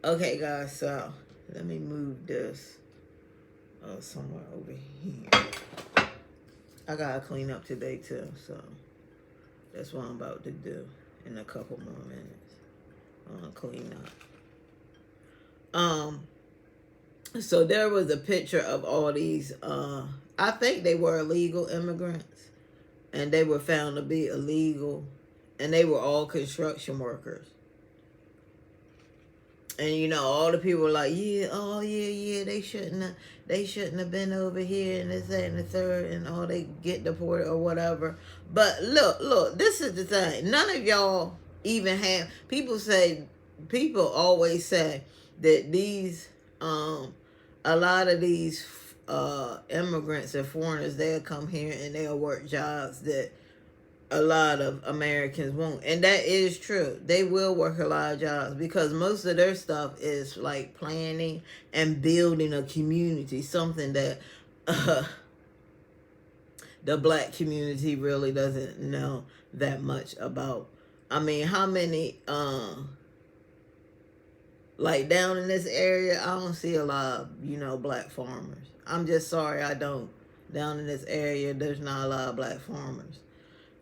Okay, guys, so let me move this somewhere over here. I gotta clean up today too, so that's what I'm about to do in a couple more minutes. I'm gonna clean up. So there was a picture of all these. I think they were illegal immigrants, and they were found to be illegal, and they were all construction workers. And you know, all the people were like, yeah, oh yeah, they shouldn't have been over here and this, that, and the third, and all they get deported or whatever. But look, this is the thing. None of y'all even have people always say that these a lot of these immigrants and foreigners, they'll come here and they'll work jobs that a lot of Americans won't. And that is true. They will work a lot of jobs because most of their stuff is like planning and building a community, something that the black community really doesn't know that much about. I mean, how many like down in this area, I don't see a lot of, black farmers. I'm just sorry, I don't. Down in this area, there's not a lot of black farmers.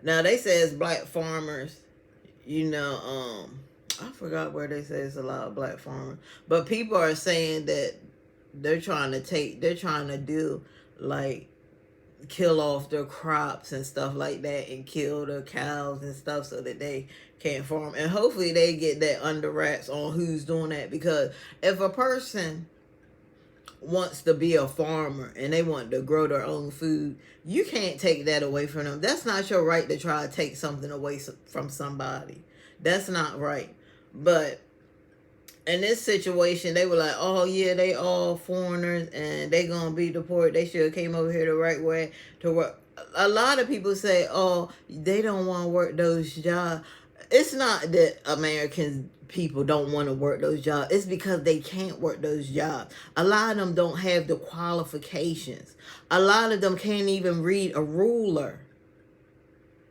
Now they say it's black farmers, I forgot where they say it's a lot of black farmers. But people are saying that they're trying to do like kill off their crops and stuff like that and kill their cows and stuff so that they can't farm. And hopefully they get that under wraps on who's doing that, because if a person wants to be a farmer and they want to grow their own food, you can't take that away from them. That's not your right to try to take something away from somebody. That's not right. But in this situation, they were like, oh yeah, they all foreigners and they gonna be deported. They should have came over here the right way to work. A lot of people say, oh, they don't want to work those jobs. It's not that American people don't want to work those jobs. It's because they can't work those jobs. A lot of them don't have the qualifications. A lot of them can't even read a ruler.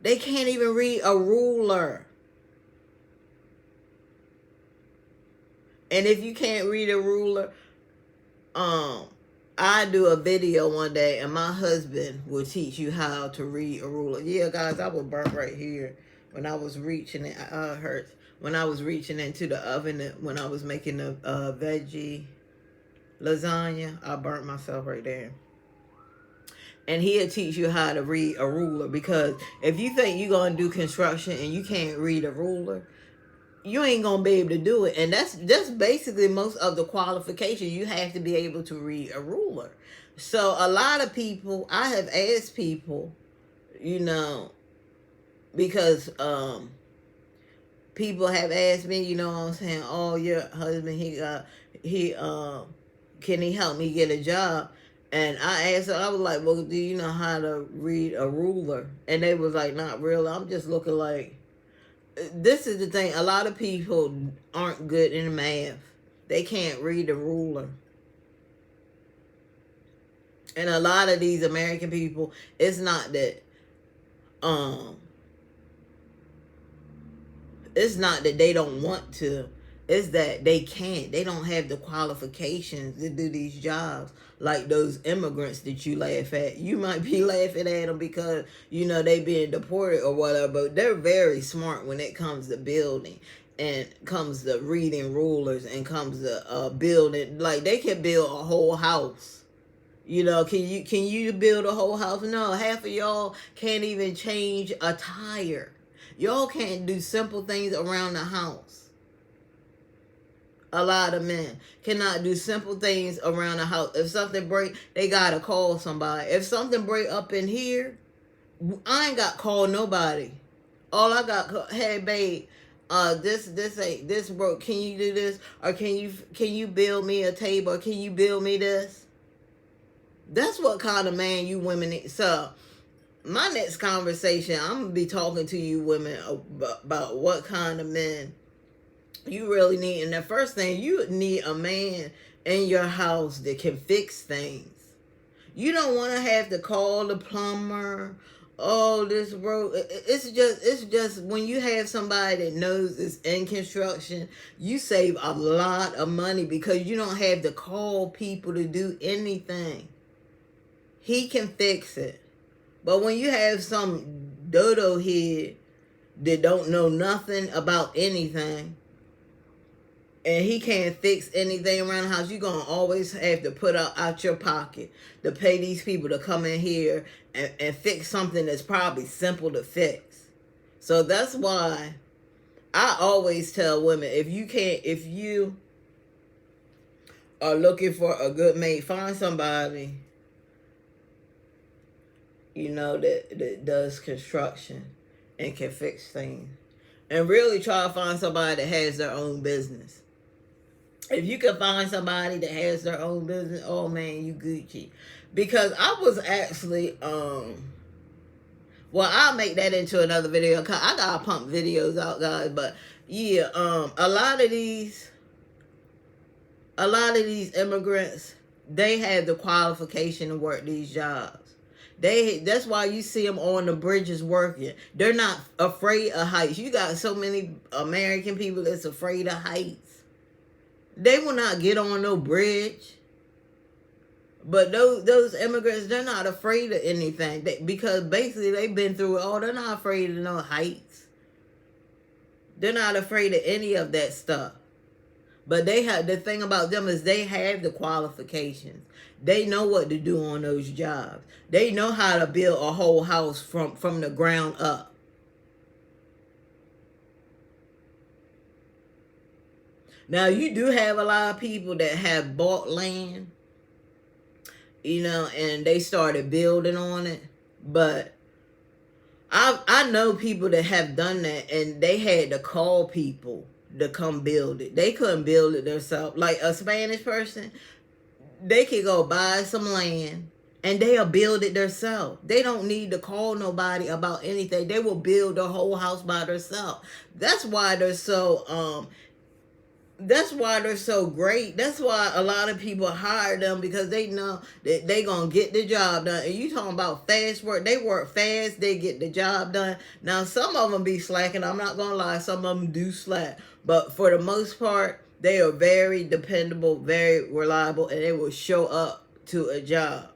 They can't even read a ruler. And if you can't read a ruler, I do a video one day and my husband will teach you how to read a ruler. Yeah, guys, I was burnt right here when I was reaching it. Hurts. When I was reaching into the oven, when I was making the veggie lasagna, I burnt myself right there. And he'll teach you how to read a ruler, because if you think you're going to do construction and you can't read a ruler, you ain't going to be able to do it. And that's basically most of the qualifications. You have to be able to read a ruler. So a lot of people, I have asked people, because people have asked me, what I'm saying, oh, your husband, can he help me get a job? And I asked her, I was like, well, do you know how to read a ruler? And they was like, not really. I'm just looking like, this is the thing. A lot of people aren't good in math. They can't read a ruler. And a lot of these American people, it's not that, it's not that they don't want to. It's that they can't. They don't have the qualifications to do these jobs like those immigrants that you laugh at. You might be laughing at them because, they being deported or whatever, but they're very smart when it comes to building and comes to reading rulers and comes to building. Like, they can build a whole house. Can you build a whole house? No, half of y'all can't even change a tire. Y'all can't do simple things around the house. A lot of men cannot do simple things around the house. If something break, they gotta call somebody. If something break up in here, I ain't got to call nobody. All I got, hey babe, this broke. Can you do this? Or can you build me a table? Or can you build me this? That's what kind of man you women need. So my next conversation, I'm going to be talking to you women about what kind of men you really need. And the first thing, you need a man in your house that can fix things. You don't want to have to call the plumber oh, this road, it's just when you have somebody that knows it's in construction, you save a lot of money because you don't have to call people to do anything. He can fix it. But when you have some dodo head that don't know nothing about anything, and he can't fix anything around the house, you're going to always have to put out your pocket to pay these people to come in here and fix something that's probably simple to fix. So that's why I always tell women, if you are looking for a good mate, find somebody, that does construction and can fix things. And really try to find somebody that has their own business. If you can find somebody that has their own business, oh man, you Gucci. Because I was actually, well, I'll make that into another video. Cause I gotta pump videos out, guys. But yeah, a lot of these immigrants, they have the qualification to work these jobs. That's why you see them on the bridges working. They're not afraid of heights. You got so many American people that's afraid of heights. They will not get on no bridge. But those immigrants, they're not afraid of anything. Because basically they've been through it all. They're not afraid of no heights. They're not afraid of any of that stuff. But the thing about them is they have the qualifications. They know what to do on those jobs. They know how to build a whole house from the ground up. Now, you do have a lot of people that have bought land, and they started building on it. But I know people that have done that, and they had to call people to come build it. They couldn't build it themselves. Like a Spanish person, they could go buy some land, and they'll build it themselves. They don't need to call nobody about anything. They will build the whole house by themselves. That's why they're so great. That's why a lot of people hire them, because they know that they gonna get the job done. And you talking about fast work. They work fast. They get the job done. Now, some of them be slacking. I'm not gonna lie. Some of them do slack. But for the most part, they are very dependable, very reliable, and they will show up to a job.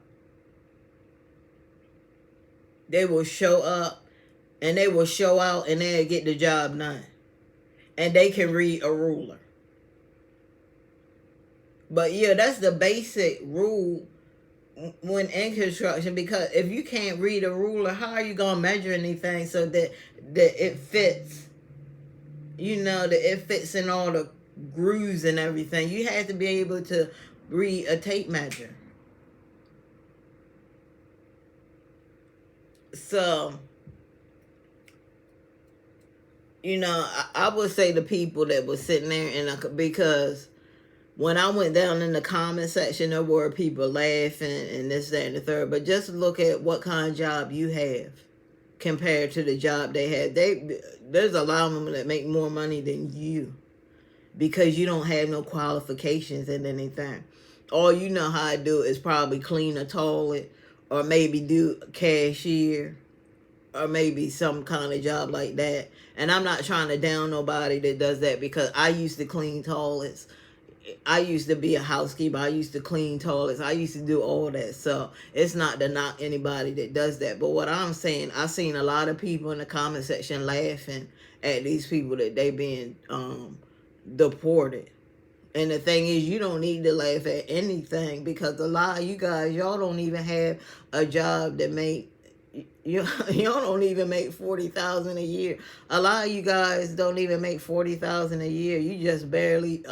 They will show up, and they will show out, and they'll get the job done. And they can read a ruler. But yeah, that's the basic rule when in construction, because if you can't read a ruler, how are you gonna measure anything so that it fits? That it fits in all the grooves and everything. You have to be able to read a tape measure. So, I would say the people that were sitting there, and because when I went down in the comment section, there were people laughing and this, that, and the third. But just look at what kind of job you have compared to the job they had. There's a lot of them that make more money than you because you don't have no qualifications in anything. All you know how to do is probably clean a toilet, or maybe do cashier, or maybe some kind of job like that. And I'm not trying to down nobody that does that, because I used to clean toilets. I used to be a housekeeper. I used to clean toilets. I used to do all that. So it's not to knock anybody that does that. But what I'm saying, I've seen a lot of people in the comment section laughing at these people that they being deported. And the thing is, you don't need to laugh at anything, because a lot of you guys, y'all don't even have a job that make y'all don't even make $40,000 a year. A lot of you guys don't even make $40,000 a year. You just barely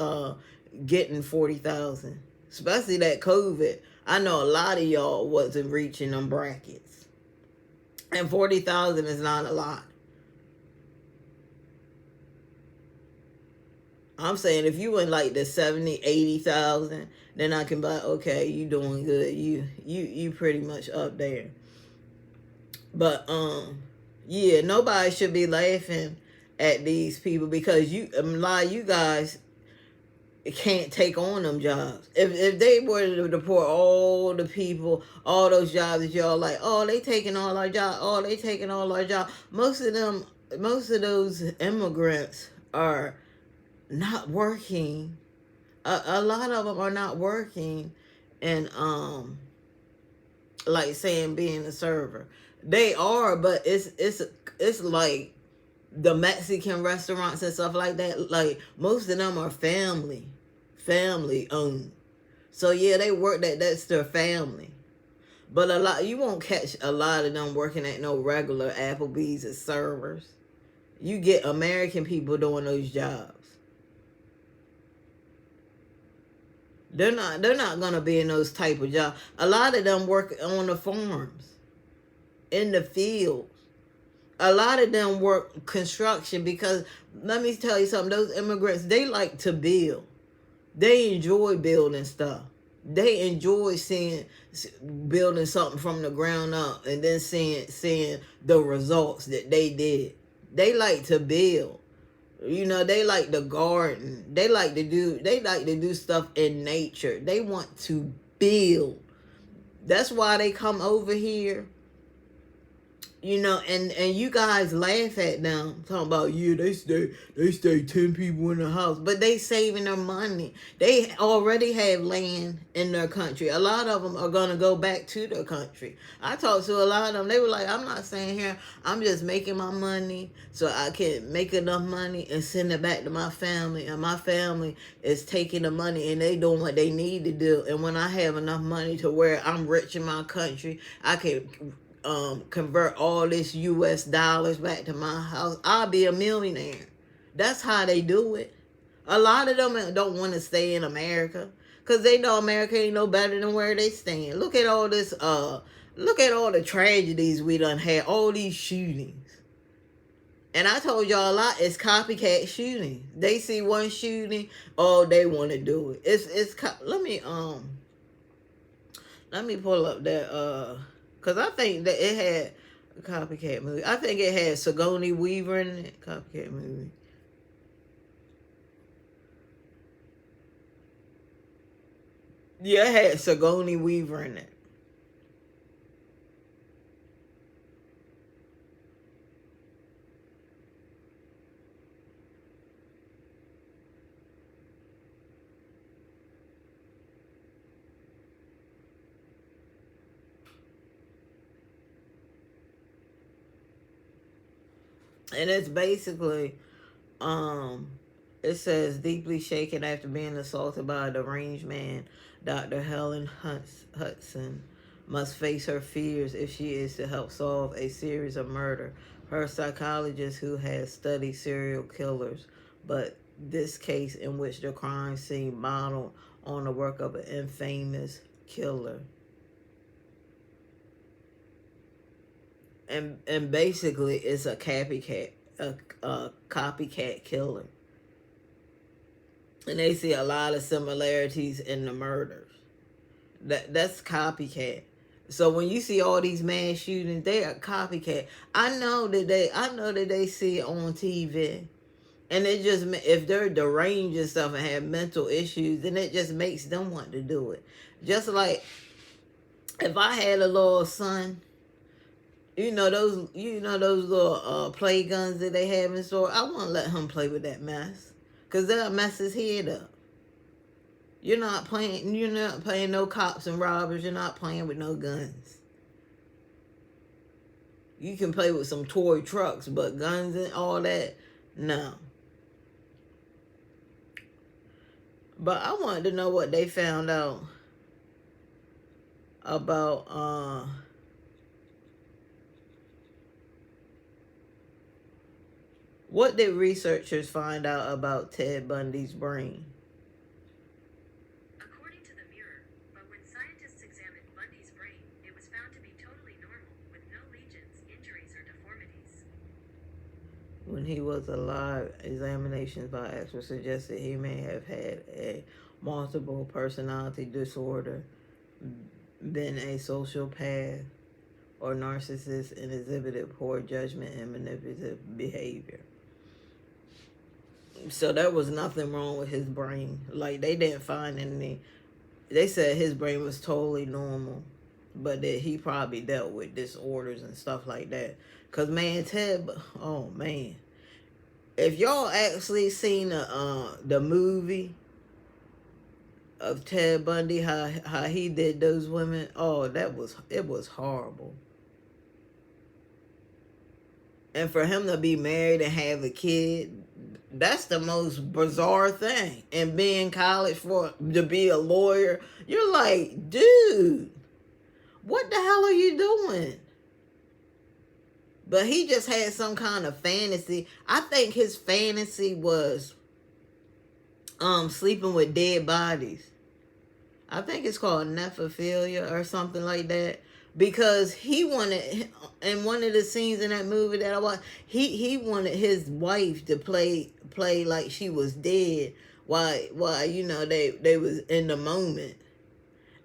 getting 40,000. Especially that COVID. I know a lot of y'all wasn't reaching them brackets. And 40,000 is not a lot. I'm saying if you in like the 70, 80,000, then I can buy, okay, you doing good. You pretty much up there. But yeah, nobody should be laughing at these people, because a lot of you guys, can't take on them jobs. If they were to deport all the people, all those jobs that y'all like, oh, they taking all our jobs, oh, they taking all our jobs. Most of those immigrants are not working. A lot of them are not working, and like saying being a server. They are, but it's like the Mexican restaurants and stuff like that. Like most of them are family owned. So yeah, they work that's their family. But a lot you won't catch a lot of them working at no regular Applebee's as servers. You get American people doing those jobs. They're not gonna be in those type of jobs. A lot of them work on the farms, in the fields. A lot of them work construction because let me tell you something, those immigrants, they like to build. They enjoy building stuff. They enjoy building something from the ground up and then seeing the results that they did. They like to build. They like to garden. They like to do stuff in nature. They want to build. That's why they come over here. And you guys laugh at them talking about, yeah, they stay 10 people in the house, but they saving their money. They already have land in their country. A lot of them are gonna go back to their country. I talked to a lot of them. They were like, I'm not staying here. I'm just making my money so I can make enough money and send it back to my family, and my family is taking the money and they doing what they need to do. And when I have enough money to where I'm rich in my country, I can convert all this US dollars back to my house, I'll be a millionaire. That's how they do it. A lot of them don't want to stay in America because they know America ain't no better than where they staying. Look at all this look at all the tragedies we done had, all these shootings. And I told y'all a lot, it's copycat shooting. They see one shooting, oh, they want to do it. Let me pull up that because I think that it had a copycat movie. I think it had Sigourney Weaver in it. Copycat movie. Yeah, it had Sigourney Weaver in it. And it's basically, um, it says deeply shaken after being assaulted by a deranged man, Dr. Helen Hudson must face her fears if she is to help solve a series of murder. Her psychologist who has studied serial killers, but this case in which the crime scene modeled on the work of an infamous killer. And basically it's a copycat killer. And they see a lot of similarities in the murders. That's copycat. So when you see all these mass shootings, they are copycat. I know that they see it on TV. And it just, if they're deranged and stuff and have mental issues, then it just makes them want to do it. Just like if I had a little son, those little play guns that they have in store, I wouldn't let him play with that mess, because that'll mess his head up. You're not playing no cops and robbers. You're not playing with no guns. You can play with some toy trucks, but guns and all that, no. But I wanted to know what they found out about what did researchers find out about Ted Bundy's brain? According to the Mirror, but when scientists examined Bundy's brain, it was found to be totally normal, with no lesions, injuries, or deformities. When he was alive, examinations by experts suggested he may have had a multiple personality disorder, been a sociopath or narcissist, and exhibited poor judgment and manipulative behavior. So there was nothing wrong with his brain. Like they didn't find any. They said his brain was totally normal, but that he probably dealt with disorders and stuff like that. Cause man, Ted, oh man, if y'all actually seen the movie of Ted Bundy, how he did those women, oh it was horrible. And for him to be married and have a kid, that's the most bizarre thing. And be in college for to be a lawyer, you're like, dude, what the hell are you doing? But he just had some kind of fantasy. I think his fantasy was sleeping with dead bodies. I think it's called neprophilia or something like that. Because he wanted, in one of the scenes in that movie that I watched, he wanted his wife to play like she was dead while you know they was in the moment.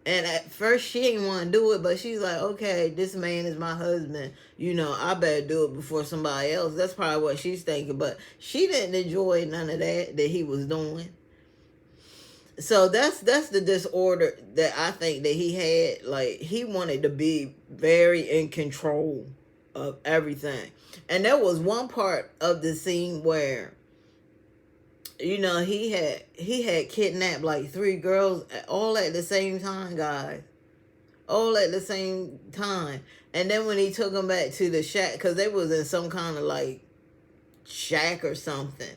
And at first she didn't want to do it, but she's like, okay, this man is my husband. You know, I better do it before somebody else. That's probably what she's thinking. But she didn't enjoy none of that he was doing. So that's the disorder that I think that he had. Like, he wanted to be very in control of everything. And there was one part of the scene where, you know, he had kidnapped like 3 girls all at the same time, guys. All at the same time. And then when he took them back to the shack, because they was in some kind of like shack or something.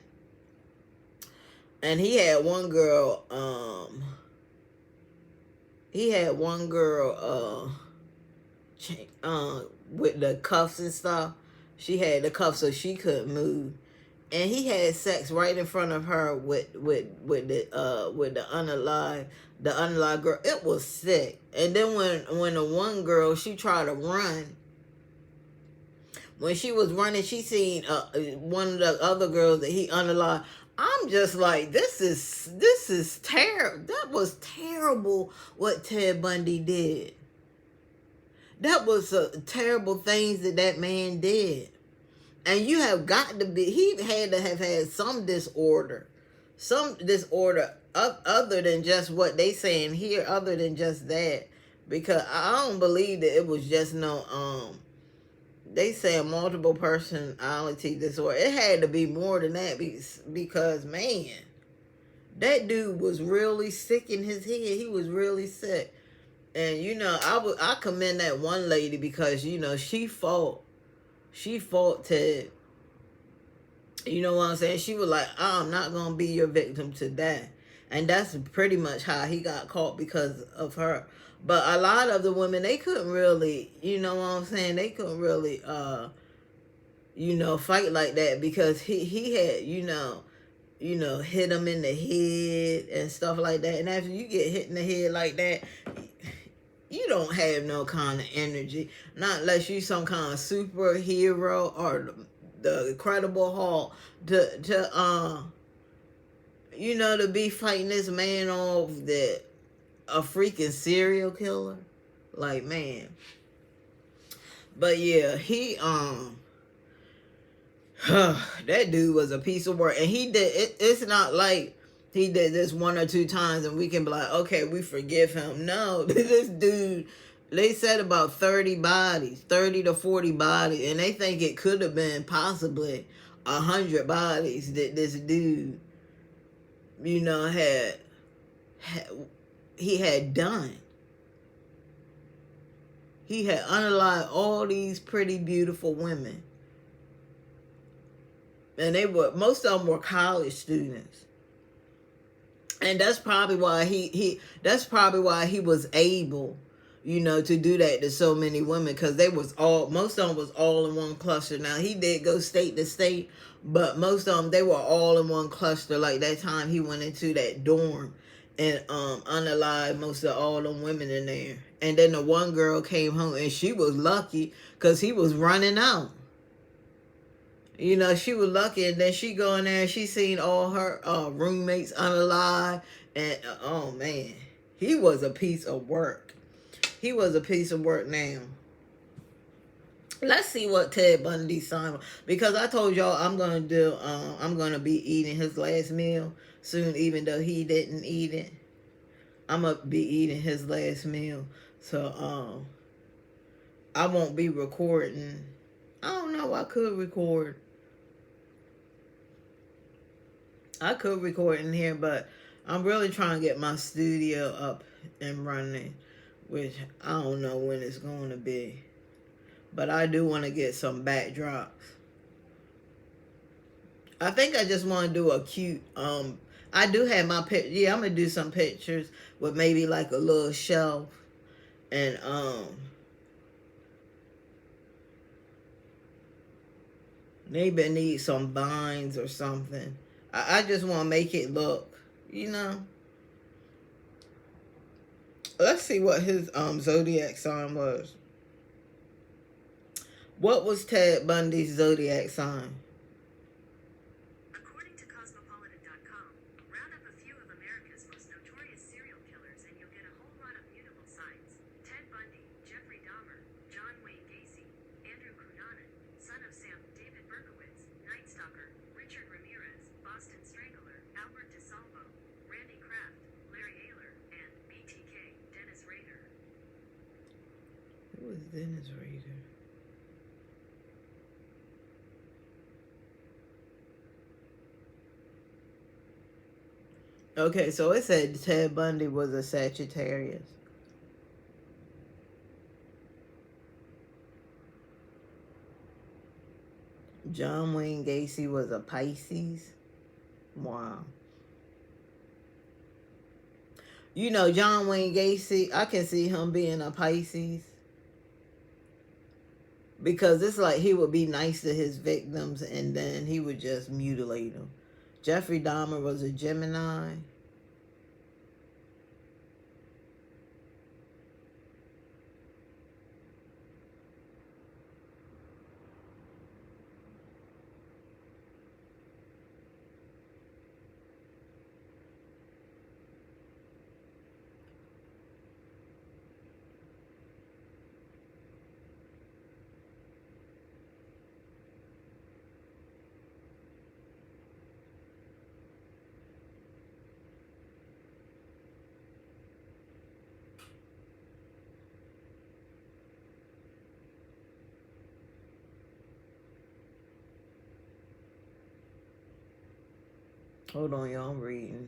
And he had one girl, with the cuffs and stuff. She had the cuffs so she couldn't move. And he had sex right in front of her with the unalive girl. It was sick. And then when the one girl, she tried to run. When she was running, she seen one of the other girls that he unalived. I'm just like, this is terrible. That was terrible what Ted Bundy did. That was terrible things that man did. And you have got to be, he had to have had some disorder other than just what they saying here, other than just that. Because I don't believe that it was just no, they say a multiple personality disorder. It had to be more than that because man, that dude was really sick in his head. He was really sick. And you know, I commend that one lady because, you know, she fought Ted. You know what I'm saying? She was like, I'm not going to be your victim to that. And that's pretty much how he got caught because of her. But a lot of the women, they couldn't really, you know what I'm saying? They couldn't really, you know, fight like that because he had, you know, hit them in the head and stuff like that. And after you get hit in the head like that, you don't have no kind of energy. Not unless you some kind of superhero or the Incredible Hulk to you know, to be fighting this man off that a freaking serial killer. Like, man. But yeah, he that dude was a piece of work. And he did it's not like he did this 1 or 2 times and we can be like, okay, we forgive him. No, this dude, they said about 30 to 40 bodies, and they think it could have been possibly 100 bodies that this dude, you know, he had done. He had unalived all these pretty, beautiful women. And most of them were college students. And that's probably why he was able, you know, to do that to so many women, because most of them was all in one cluster. Now, he did go state to state, but most of them, they were all in one cluster. Like that time he went into that dorm and unalived most of all them women in there. And then the one girl came home and she was lucky because he was running out. You know, she was lucky, and then she go in there and she seen all her roommates unalive, and oh man, he was a piece of work. He was a piece of work now. Let's see what Ted Bundy sign, because I told y'all I'm gonna be eating his last meal soon, even though he didn't eat it. I'm gonna be eating his last meal, so I won't be recording. I don't know. I could record. I could record in here, but I'm really trying to get my studio up and running, which I don't know when it's going to be. But I do want to get some backdrops. I think I just want to do a cute. I do have my pic. Yeah, I'm gonna do some pictures with maybe like a little shelf and maybe I need some vines or something. I just want to make it look, you know. Let's see what his zodiac sign was. What was Ted Bundy's zodiac sign? According to Cosmopolitan.com, round up a few of America's most notorious serial killers and you'll get a whole lot of mutable signs. Ted Bundy, Jeffrey Dahmer, John Wayne Gacy, Andrew Cunanan, Son of Sam, David Berkowitz, Night Stalker, Richard Ramirez, Boston Strangler, Albert DeSalvo, Randy Kraft, Larry Ayler, and BTK, Dennis Rader. Who was Dennis Rader? Okay, so it said Ted Bundy was a Sagittarius. John Wayne Gacy was a Pisces. Wow. You know, John Wayne Gacy, I can see him being a Pisces. Because it's like he would be nice to his victims and then he would just mutilate them. Jeffrey Dahmer was a Gemini. Hold on, y'all, I'm reading.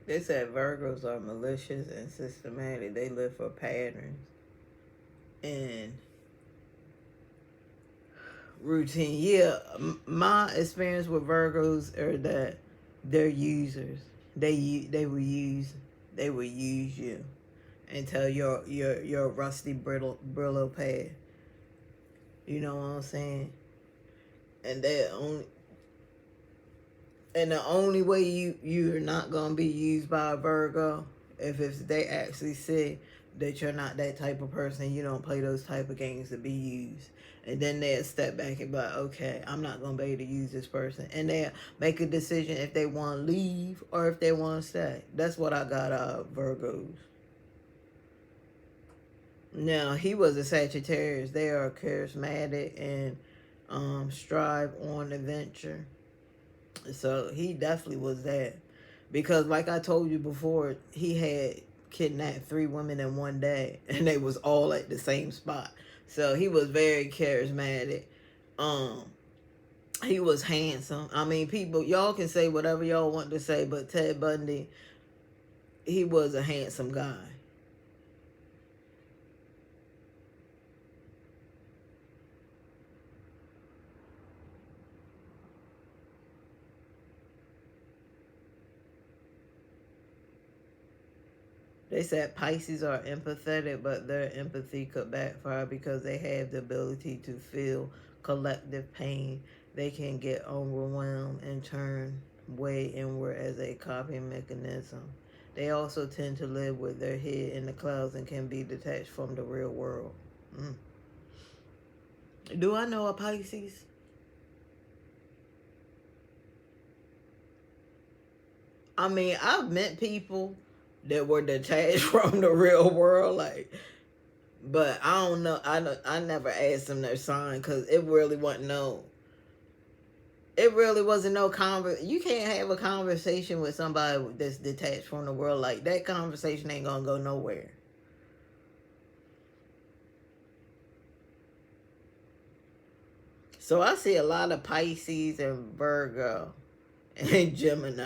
They said Virgos are malicious and systematic. They live for patterns and routine. Yeah, my experience with Virgos are that they're users. They will use you until you're a rusty brillo pad. You know what I'm saying? And they only and the only way you're not gonna be used by a Virgo if they actually say that you're not that type of person, you don't play those type of games to be used. And then they'll step back and be like, okay, I'm not gonna be able to use this person. And they'll make a decision if they wanna leave or if they wanna stay. That's what I got out of Virgos. Now he was a Sagittarius. They are charismatic and strive on adventure. So he definitely was that. Because like I told you before, he had kidnapped 3 women in one day and they was all at the same spot. So he was very charismatic. Um he was handsome. I mean, people, y'all can say whatever y'all want to say, but Ted Bundy, he was a handsome guy. They said Pisces are empathetic, but their empathy could backfire because they have the ability to feel collective pain. They can get overwhelmed and turn way inward as a coping mechanism. They also tend to live with their head in the clouds and can be detached from the real world. Mm. Do I know a Pisces? I mean, I've met people that were detached from the real world, like, but I don't know. I never asked them their sign because it really wasn't no. It really wasn't no You can't have a conversation with somebody that's detached from the world like that. Conversation ain't gonna go nowhere. So I see a lot of Pisces and Virgo and Gemini.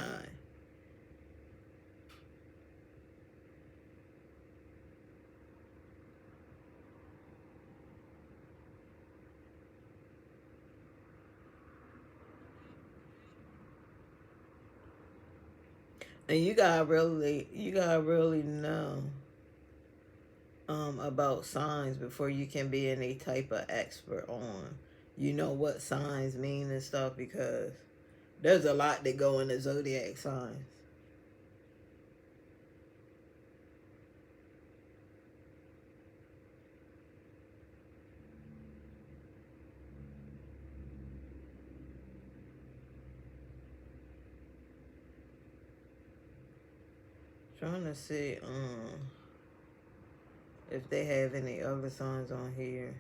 And you gotta really know about signs before you can be any type of expert on, what signs mean and stuff, because there's a lot that go into zodiac signs. Trying to see if they have any other signs on here,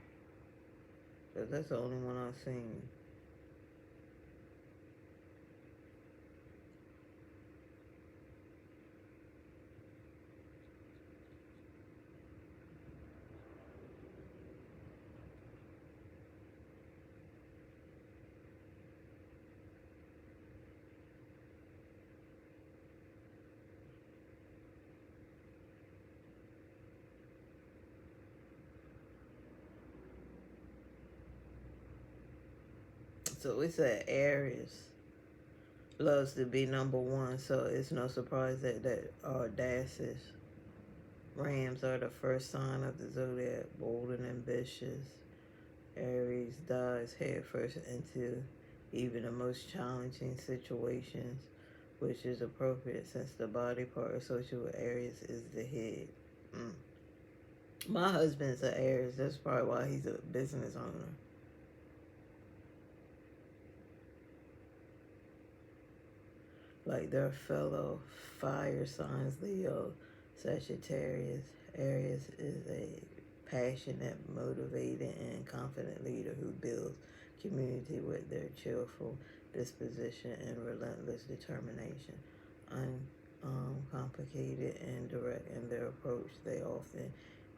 because that's the only one I've seen. So it said Aries loves to be number one, so it's no surprise that audacious Rams are the first sign of the zodiac, bold and ambitious. Aries dives headfirst into even the most challenging situations, which is appropriate since the body part associated with Aries is the head. Mm. My husband's an Aries. That's probably why he's a business owner. Like their fellow fire signs, Leo, Sagittarius. Aries is a passionate, motivated, and confident leader who builds community with their cheerful disposition and relentless determination. Uncomplicated and direct in their approach, they often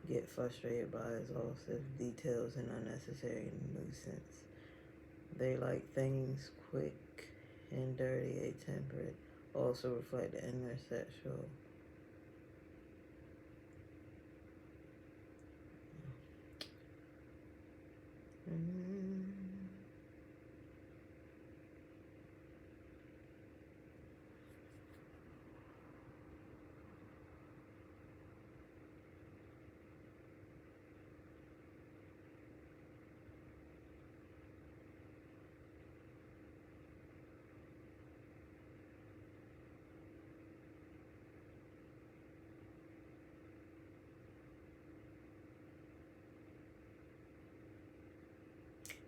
get frustrated by exhaustive details and unnecessary nuisance. They like things quick and dirty, a-tempered, also reflect the inner sexual. Mm.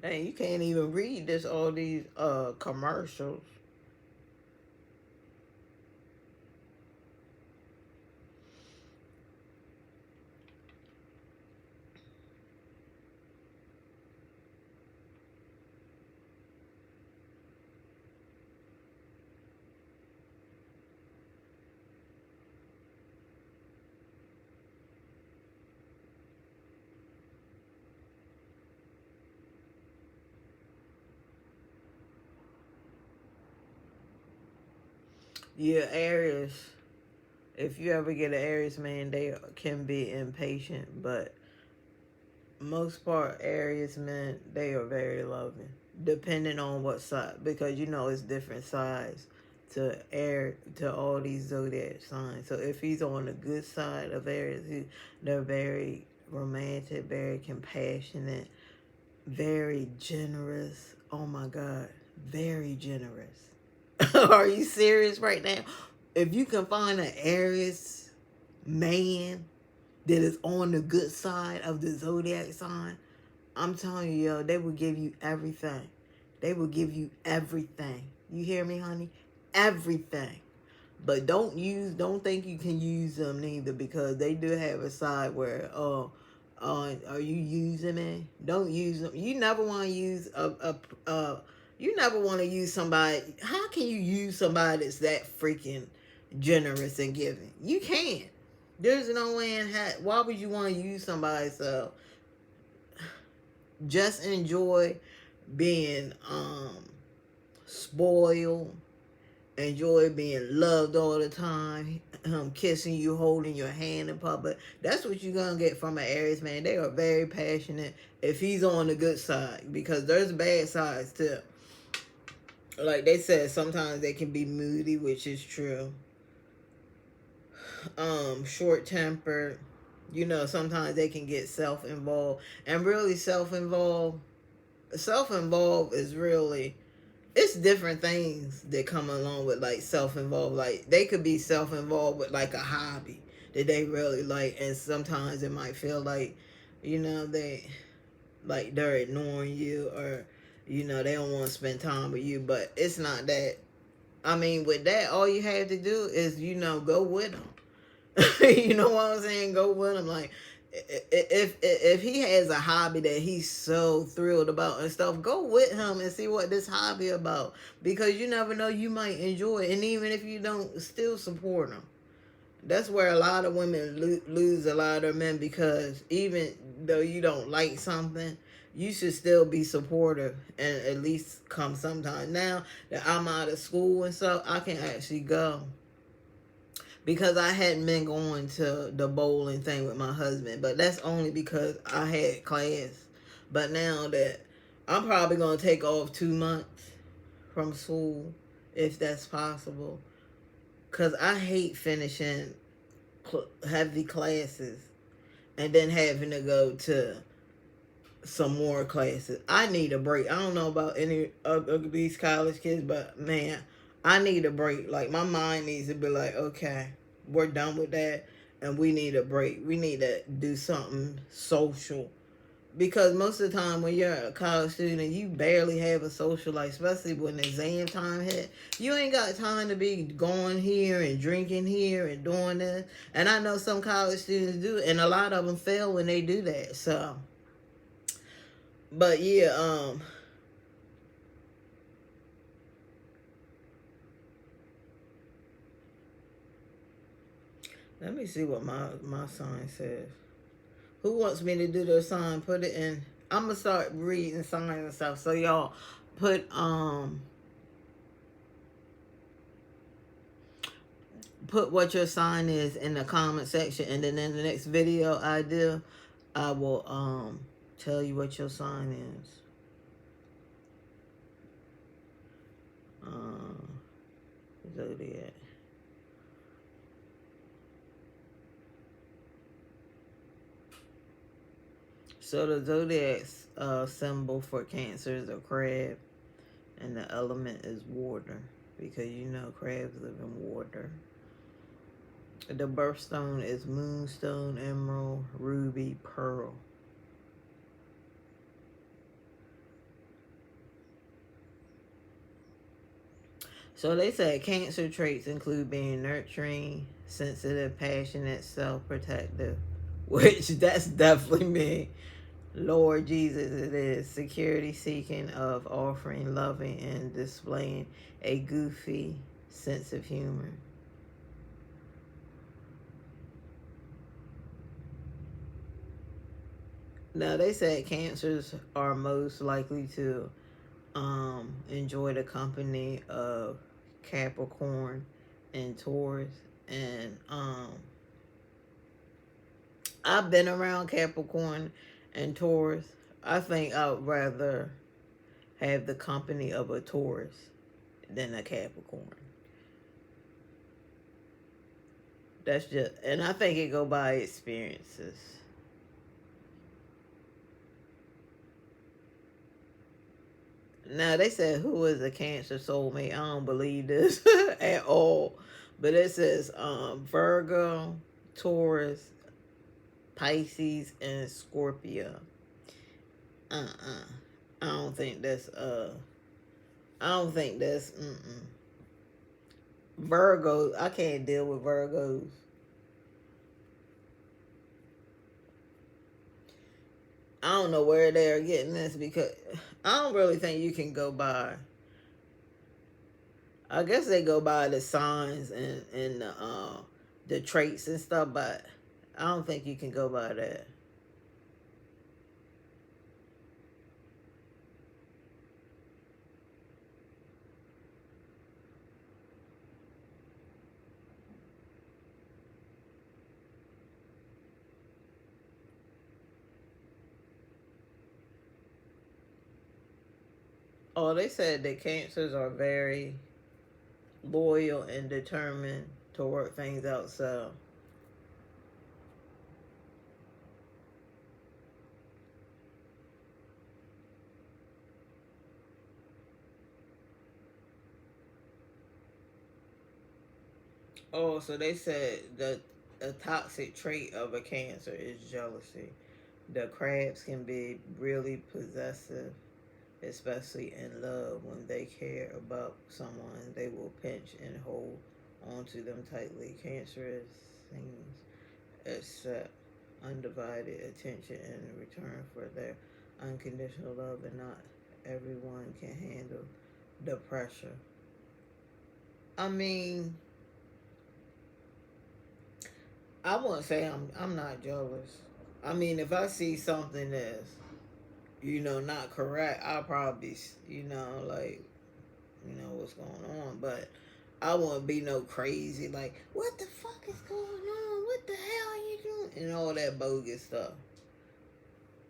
Dang, you can't even read this all these commercials. Yeah, Aries. If you ever get an Aries man, they can be impatient, but most part Aries men, they are very loving, depending on what side, because it's different sides to all these zodiac signs. So if he's on the good side of Aries, they're very romantic, very compassionate, very generous. Oh my God, very generous. Are you serious right now? If you can find an Aries man that is on the good side of the zodiac sign, I'm telling you, yo, they will give you everything. They will give you everything. You hear me, honey? Everything. But don't think you can use them neither, because they do have a side where, are you using me? Don't use them. You never want to use you never want to use somebody. How can you use somebody that's that freaking generous and giving? You can't. There's no way in heck. Why would you want to use somebody? So just enjoy being spoiled. Enjoy being loved all the time. Kissing you, holding your hand in public. That's what you're gonna get from an Aries man. They are very passionate if he's on the good side, because there's bad sides too. Like they said, sometimes they can be moody, which is true. Short tempered. You know, sometimes they can get self-involved. And really self-involved is really, it's different things that come along with like self-involved. Like they could be self-involved with like a hobby that they really like, and sometimes it might feel like, they're ignoring you, or they don't want to spend time with you. But it's not that. I mean, with that, all you have to do is go with them. You know what I'm saying? Go with him. Like, if he has a hobby that he's so thrilled about and stuff, go with him and see what this hobby about, because you never know, you might enjoy it. And even if you don't, still support him. That's where a lot of women lose a lot of men, because even though you don't like something, you should still be supportive and at least come sometime. Now that I'm out of school and stuff, I can actually go, because I hadn't been going to the bowling thing with my husband. But that's only because I had class. But now that I'm probably going to take off 2 months from school, if that's possible, because I hate finishing heavy classes and then having to go to some more classes. I need a break. I don't know about any of these college kids, but man, I need a break. Like, my mind needs to be like, okay, we're done with that, and we need a break. We need to do something social. Because most of the time when you're a college student, you barely have a social life, especially when exam time hit. You ain't got time to be going here and drinking here and doing this. And I know some college students do, and a lot of them fail when they do that. So, but yeah, let me see what my sign says. Who wants me to do their sign? Put it in. I'm gonna start reading signs and stuff. So y'all put what your sign is in the comment section, and then in the next video I do, I will tell you what your sign is. Zodiac. So the zodiac symbol for Cancer is a crab, and the element is water, because crabs live in water. The birthstone is moonstone, emerald, ruby, pearl. So they said Cancer traits include being nurturing, sensitive, passionate, self-protective, which that's definitely me. Lord Jesus, it is. Security seeking, of offering, loving, and displaying a goofy sense of humor. Now, they said Cancers are most likely to enjoy the company of Capricorn and Taurus. And I've been around Capricorn and Taurus. I think I would rather have the company of a Taurus than a Capricorn. That's just, and I think it go by experiences. Now they said who is a Cancer soulmate? I don't believe this at all. But it says Virgo, Taurus, Pisces, and Scorpio. Uh-uh. I don't think that's I don't think that's Virgo. I can't deal with Virgos. I don't know where they're getting this because I don't really think you can go by. I guess they go by the signs and the traits and stuff, but I don't think you can go by that. Oh, they said that Cancers are very loyal and determined to work things out. So, oh, so they said that a toxic trait of a Cancer is jealousy. The crabs can be really possessive, especially in love. When they care about someone, they will pinch and hold onto them tightly. Cancer seems accept undivided attention in return for their unconditional love, and not everyone can handle the pressure. I mean, I wouldn't say I'm not jealous. I mean, if I see something that's not correct, I'll probably like what's going on, but I wouldn't be no crazy like what the fuck is going on? What the hell are you doing? And all that bogus stuff.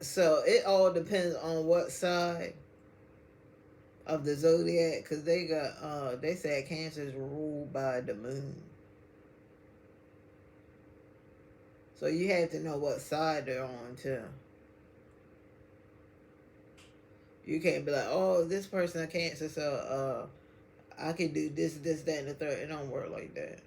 So it all depends on what side of the zodiac, because they said Cancer is ruled by the moon. So you have to know what side they're on too. You can't be like, oh, this person a Cancer, so I can do this, that, and the third. It don't work like that.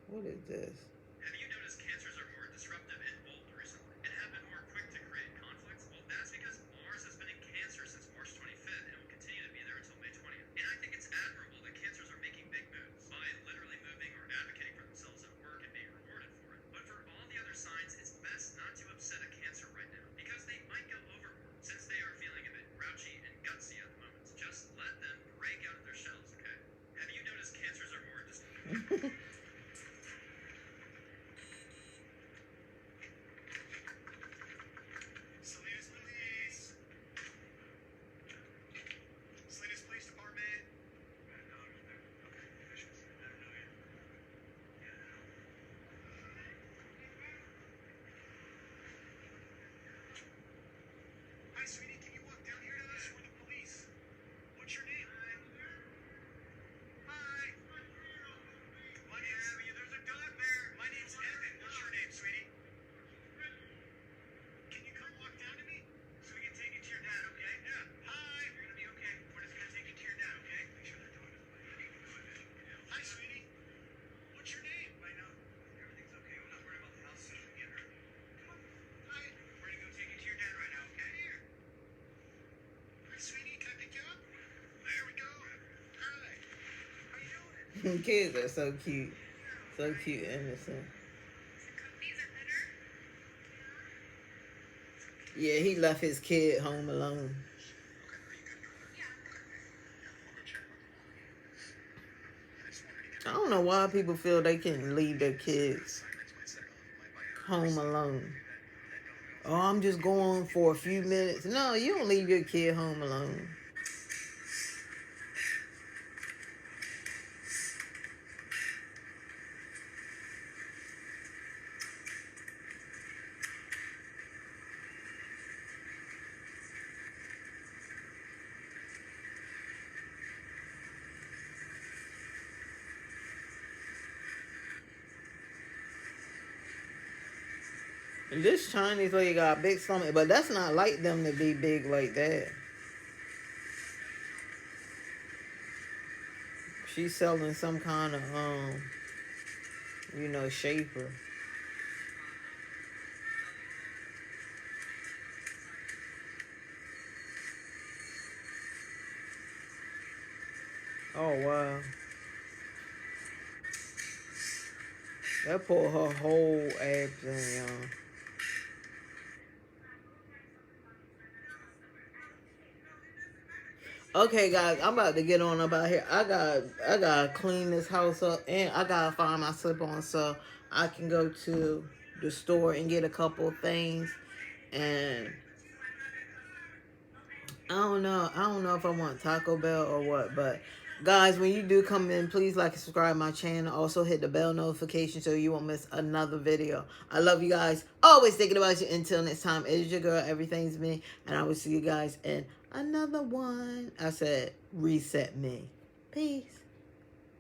What is this? Have you noticed Cancers are more disruptive and bold recently and have been more quick to create conflicts? Well, that's because Mars has been in Cancer since March 25th and will continue to be there until May 20th. And I think it's admirable that Cancers are making big moves by literally moving or advocating for themselves at work and being rewarded for it. But for all the other signs, it's best not to upset a Cancer right now because they might go overboard since they are feeling a bit grouchy and gutsy at the moment. Just let them break out of their shells, okay? Have you noticed Cancers are more sweetie, can you walk down here to us? We're the police. What's your name? Hi. My name's Abby. There's a dog there. My name's Evan. What's your name, sweetie? Can you come walk down to me? So we can take you to your dad, okay? Yeah. Hi. You're gonna be okay. We're just gonna take you to your dad, okay? Make sure that dog doesn't bite you. Hi, sweetie. What's your name? I know. Everything's okay. We're not worried about the house. She'll get hurt. Come on. Hi. We're gonna go take you to your dad right now, okay? Here. Hi, sweetie. Can I pick you up? There we go. Hi. How you doing? Kids are so cute. So cute and innocent. Yeah, he left his kid home alone. I don't know why people feel they can leave their kids home alone. Oh, I'm just going for a few minutes. No, you don't leave your kid home alone. And this Chinese lady got a big stomach, but that's not like them to be big like that. She's selling some kind of shaper. Oh wow. That pulled her whole abs in, y'all. Okay, guys, I'm about to get on about here. I gotta clean this house up, and I gotta find my slip-on so I can go to the store and get a couple things. And I don't know if I want Taco Bell or what, but guys, when you do come in, please like and subscribe my channel. Also hit the bell notification so you won't miss another video. I love you guys. Always thinking about you. Until next time, it is your girl, Everything's Me, and I will see you guys in another one. I said reset me. Peace.